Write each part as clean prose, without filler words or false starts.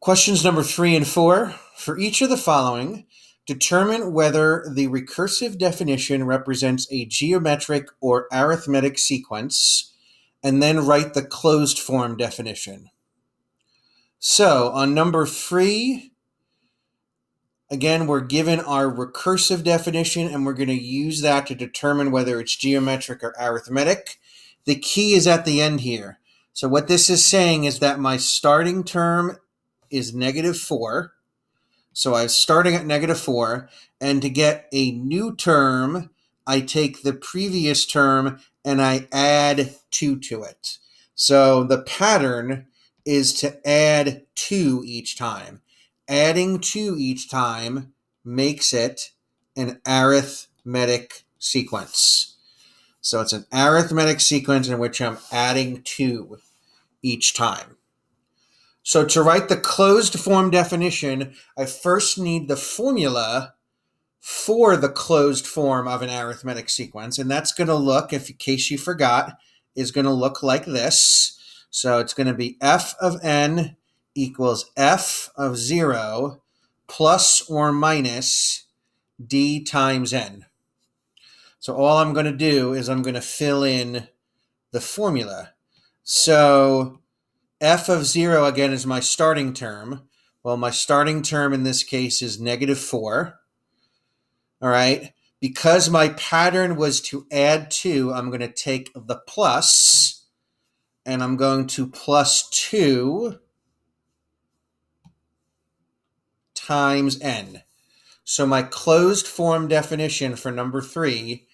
Questions number 3 and 4. For each of the following, determine whether the recursive definition represents a geometric or arithmetic sequence, and then write the closed form definition. So on number 3, again, we're given our recursive definition, and we're going to use that to determine whether it's geometric or arithmetic. The key is at the end here. So what this is saying is that my starting term is -4. So I'm starting at -4, and to get a new term, I take the previous term and I add 2 to it. So the pattern is to add 2 each time. Adding 2 each time makes it an arithmetic sequence. So it's an arithmetic sequence in which I'm adding 2 each time. So to write the closed form definition, I first need the formula for the closed form of an arithmetic sequence. And that's going to look, in case you forgot, is going to look like this. So it's going to be f of n equals f of 0 plus or minus d times n. So all I'm going to do is I'm going to fill in the formula. So f of 0, again, is my starting term. Well, my starting term in this case is -4. All right. Because my pattern was to add 2, I'm going to take the plus, and I'm going to plus 2 times n. So my closed form definition for number 3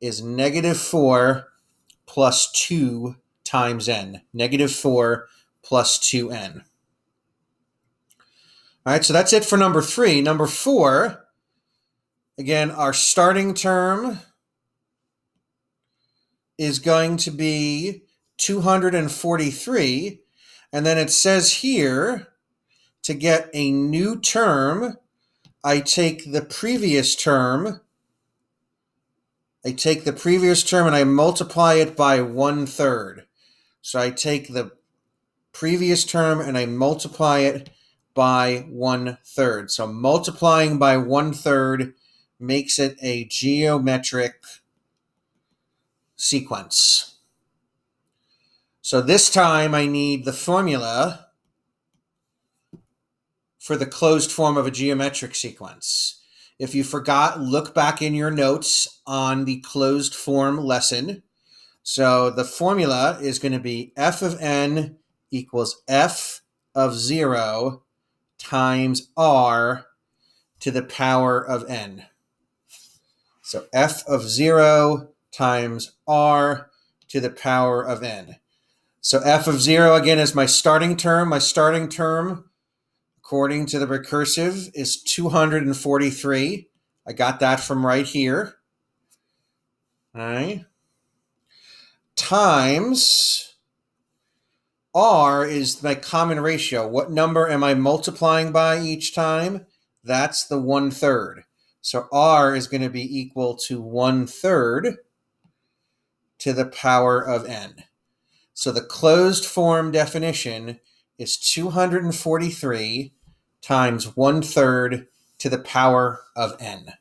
is -4 plus 2 times n. -4 plus 2n. All right, so that's it for number 3. Number 4, again, our starting term is going to be 243. And then it says here, to get a new term, I take the previous term. And I multiply it by 1/3. So I take the previous term and I multiply it by 1/3. So multiplying by 1/3 makes it a geometric sequence. So this time I need the formula for the closed form of a geometric sequence. If you forgot, look back in your notes on the closed form lesson. So the formula is going to be f of n equals f of 0 times r to the power of n. So f of 0 times r to the power of n. So f of 0, again, is my starting term. My starting term, according to the recursive, is 243. I got that from right here. All right. Times r is my common ratio. What number am I multiplying by each time? That's the 1/3. So r is going to be equal to 1/3 to the power of n. So the closed form definition is 243 times 1/3 to the power of n.